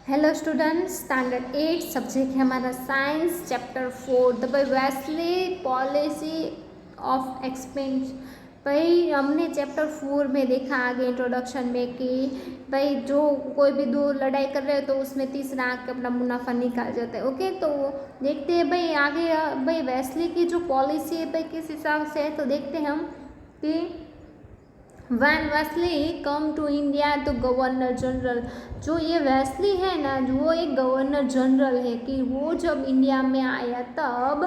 Hello students, standard 8 subject है हमारा science, chapter 4 the Wesley policy of expense. भाई हमने चैप्टर 4 में देखा आगे इंट्रोडक्शन में कि भाई जो कोई भी दो लड़ाई कर रहे हो तो उसमें तीसरा आके अपना मुनाफा निकाल जाता है। ओके, तो देखते हैं भाई आगे भाई वेस्ली की जो पॉलिसी है भाई किस हिसाब से है। तो देखते हैं हम कि when Wellesley came to India तो गवर्नर जनरल, जो ये वेस्ली है ना, जो वो एक गवर्नर जनरल है कि वो जब इंडिया में आया तब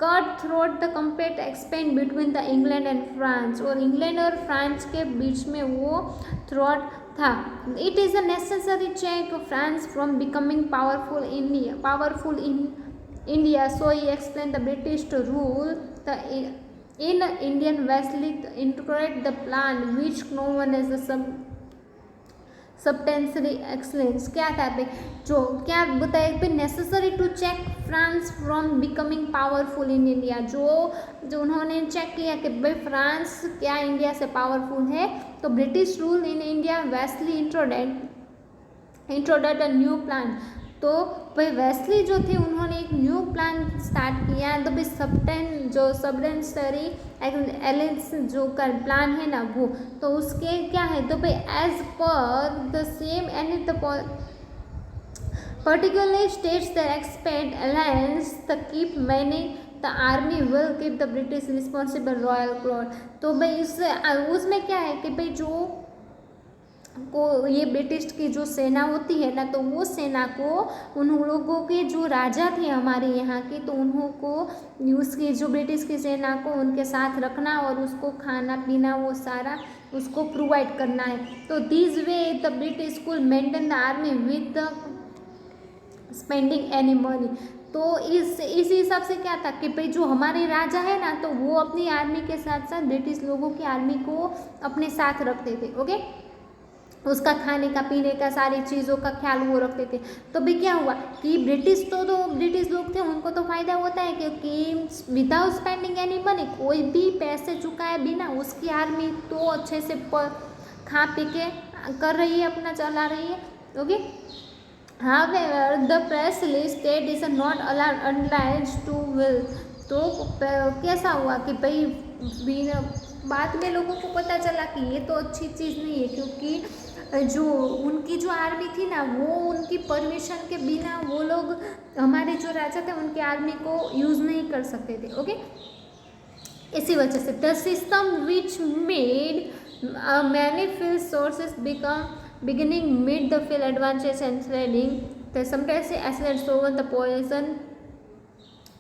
cut throat the complete expand between the England and France, और इंग्लैंड और फ्रांस के बीच में वो थ्रोट था। It is a necessary check France from becoming powerful in India, so he explained the British to rule the in Indian Wesley integrate the plan which known as the substantiary excellence। क्या था भाई, जो क्या बताया कि necessary to check France from becoming powerful in India, जो उन्होंने check किया कि भाई फ्रांस क्या इंडिया से पावरफुल है, तो British rule in India Wellesley introduced a new plan. तो भाई वेस्ली जो थे उन्होंने एक न्यू प्लान स्टार्ट किया, तो भाई सब्टेंसरी एलेंस जो का प्लान है ना वो, तो उसके क्या है, तो भाई as per the same and the particularly states that expect alliance the keep many the army will keep the British responsible royal court। तो भाई उसमें क्या है कि भाई जो को ये ब्रिटिश की जो सेना होती है ना, तो वो सेना को उन लोगों के जो राजा थे हमारे यहाँ के, तो उन्हों को उसकी जो ब्रिटिश की सेना को उनके साथ रखना और उसको खाना पीना वो सारा उसको प्रोवाइड करना है। तो this way the British could maintain the army with the spending any money. तो इस हिसाब से क्या था कि भाई जो हमारे राजा है ना, तो वो अपनी आर्मी के साथ साथ ब्रिटिश लोगों की आर्मी को अपने साथ रखते थे। ओके, उसका खाने का पीने का सारी चीज़ों का ख्याल वो रखते थे। तो भी क्या हुआ कि तो ब्रिटिश लोग थे, उनको तो फ़ायदा होता है क्योंकि विदाउट स्पेंडिंग एनी मनी, कोई भी पैसे चुकाए बिना उसकी आर्मी तो अच्छे से खा पी के कर रही है, अपना चला रही है। Okay, however the press state is not obliged to will। तो कैसा हुआ कि भाई बाद में लोगों को पता चला कि ये तो अच्छी चीज़ नहीं है, क्योंकि जो उनकी जो आर्मी थी ना, वो उनकी परमिशन के बिना वो लोग हमारे जो राजा थे उनकी आर्मी को यूज़ नहीं कर सकते थे। ओके, इसी वजह से the system which made many field sources beginning mid the field advances and trading the sometimes accidents over the poison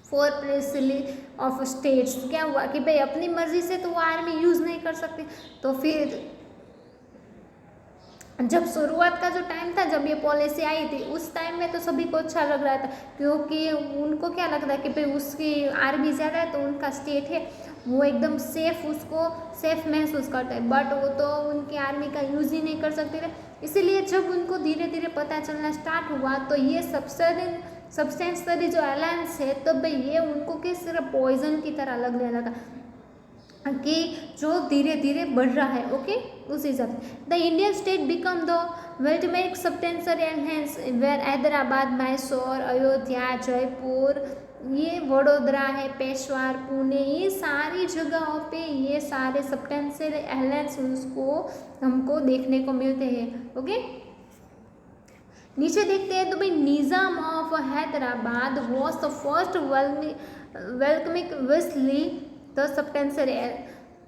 for precisely of states। क्या हुआ कि भाई अपनी मर्जी से तो वो आर्मी यूज़ नहीं कर सकती। तो फिर जब शुरुआत का जो टाइम था, जब ये पॉलिसी आई थी, उस टाइम में तो सभी को अच्छा लग रहा था, क्योंकि उनको क्या लगता है कि भाई उसकी आर्मी ज़्यादा है तो उनका स्टेट है वो एकदम सेफ, उसको सेफ महसूस करता है, बट वो तो उनकी आर्मी का यूज़ ही नहीं कर सकते थे। इसीलिए जब उनको धीरे धीरे पता चलना स्टार्ट हुआ, तो ये सब्सटेंसरी जो अलायंस है, तो भाई ये उनको किस तरह पॉइजन की तरह लगने लगा कि जो धीरे धीरे बढ़ रहा है। ओके, उस हिसाब से the Indian state become the वेल्टमेक subsidiary enhance where Hyderabad, Mysore, Ayodhya, Jaipur, ये वडोदरा है, पेशवार, पुणे, ये सारी जगहों पे ये सारे सब्टेंसरी एलायंस उसको हमको देखने को मिलते हैं। ओके, नीचे देखते हैं तो भाई Nizam of Hyderabad was the first welcoming Wellesley the subsidiary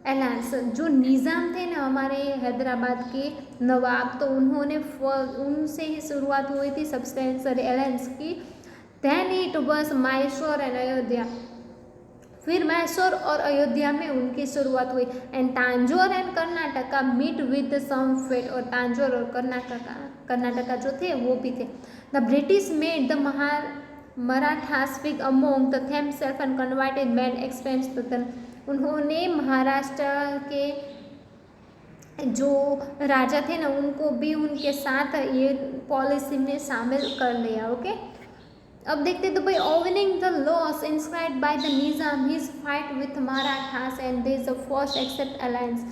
alliance. जो निज़ाम थे ना हमारे हैदराबाद के नवाब, तो उन्होंने उनसे ही शुरुआत हुई थी सब्टेंसरी एलायंस की। Then it was Mysore and Ayodhya, फिर मैसूर और अयोध्या में उनकी शुरुआत हुई। And Tanjore and Karnataka meet with some fate, और तांजोर और कर्नाटका जो थे वो भी थे। The British made the Maratha speak among the themselves and converted man expense. उन्होंने महाराष्ट्र के जो राजा थे ना, उनको भी उनके साथ ये पॉलिसी में शामिल कर लिया। ओके, अब देखते तो भाई owing the loss inscribed by the Nizam his fight with Marathas and this the first accept alliance.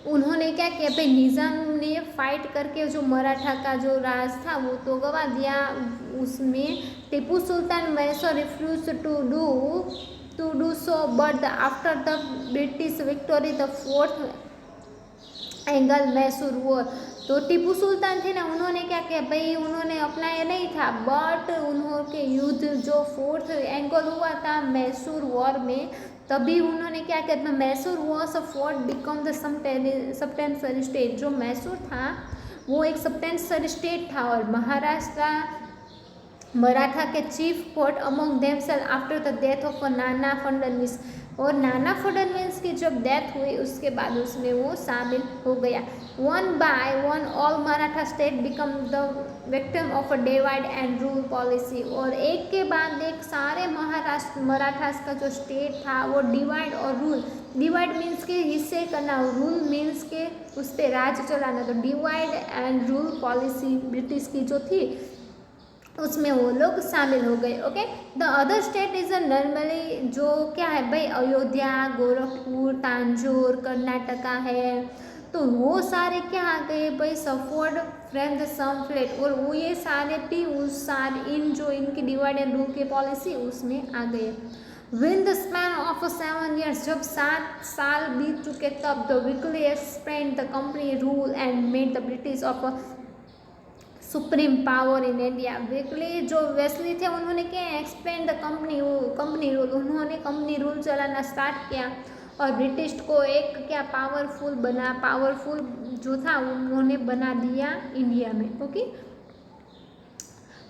उन्होंने क्या किया भाई, निज़ाम ने फाइट करके जो मराठा का जो राज था वो तो गवा दिया। उसमें Tipu Sultan Mysore refuse to do so, but after the British victory the fourth Anglo Mysore war. तो टीपू सुल्तान थे ना, उन्होंने क्या किया भाई, उन्होंने अपनाया नहीं था, बट उन्होंने युद्ध जो फोर्थ एंगल हुआ था मैसूर वॉर में, तभी उन्होंने क्या किया था, Mysore was a fort become the subsidiary state. जो मैसूर था वो एक सबटेंसर स्टेट था और महाराष्ट्र मराठा के chief fought among themselves after the death of Nana Phadnavis. और नाना फडणवीस की जब डेथ हुई उसके बाद उसमें वो शामिल हो गया। One by one all Maratha state become the victim of a divide and rule policy. और एक के बाद एक सारे महाराष्ट्र मराठा का जो स्टेट था वो डिवाइड और रूल, डिवाइड मीन्स के हिस्से करना, रूल मीन्स के उस पर राज चलाना। तो divide and rule policy British की जो थी उसमें वो लोग शामिल हो गए। Okay, the other state is a normally जो क्या है भाई, अयोध्या, गोरखपुर, तांजोर, कर्नाटका है, तो वो सारे क्या आ गए भाई, suffered from the some flat. और वो ये सारे भी उस सारे इन जो इनकी डिवाइड एंड रूल की पॉलिसी उसमें आ गए। Win the span of 7 years, जब 7 साल बीत चुके तब the weekly expand the company rule and made the British of supreme power in India. Weekly जो वेस्ली थे उन्होंने क्या एक्सपेंड द कंपनी रूल, उन्होंने कंपनी रूल चलाना स्टार्ट किया और ब्रिटिश को एक क्या पावरफुल जो था उन्होंने बना दिया इंडिया में। ओके,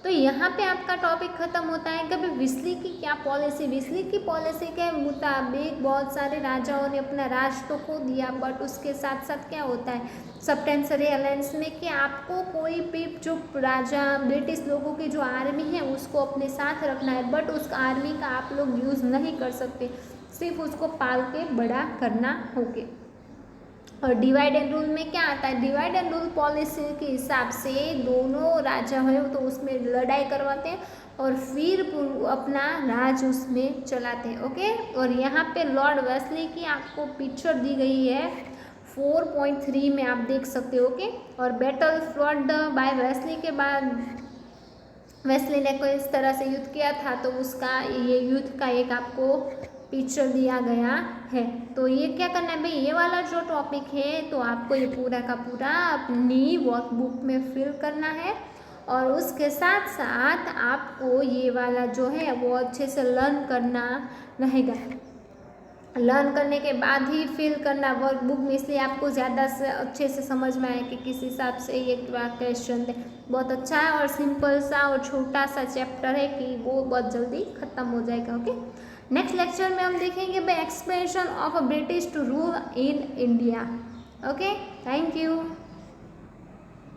तो यहाँ पे आपका टॉपिक ख़त्म होता है कि भाई वेस्ली की क्या पॉलिसी। वेस्ली की पॉलिसी के मुताबिक बहुत सारे राजाओं ने अपना राज तो खो दिया, बट उसके साथ साथ क्या होता है सबटेंसरी अलायंस में कि आपको कोई भी जो राजा ब्रिटिश लोगों की जो आर्मी है उसको अपने साथ रखना है, बट उस आर्मी का आप लोग यूज़ नहीं कर सकते, सिर्फ उसको पाल के बड़ा करना होगे। और डिवाइड एंड रूल में क्या आता है, डिवाइड एंड रूल पॉलिसी के हिसाब से दोनों राजा है तो उसमें लड़ाई करवाते हैं और फिर अपना राज उसमें चलाते हैं। ओके, और यहाँ पे लॉर्ड वेस्ली की आपको पिक्चर दी गई है 4.3 में आप देख सकते हो। ओके, और बैटल फ्लॉट बाय वेस्ली के बाद वेस्ली ने कोई इस तरह से युद्ध किया था, तो उसका ये युद्ध का एक आपको पिक्चर दिया गया है। तो ये क्या करना है भाई, ये वाला जो टॉपिक है तो आपको ये पूरा का पूरा अपनी वर्कबुक में फिल करना है और उसके साथ साथ आपको ये वाला जो है वो अच्छे से लर्न करना रहेगा। लर्न करने के बाद ही फिल करना वर्कबुक में, इसलिए आपको ज़्यादा से अच्छे से समझ में आए कि किस हिसाब से ये क्वेश्चन है। बहुत अच्छा है और सिंपल सा और छोटा सा चैप्टर है कि वो बहुत जल्दी ख़त्म हो जाएगा। ओके, नेक्स्ट लेक्चर में हम देखेंगे by expansion of a British to rule in India. Okay, thank you.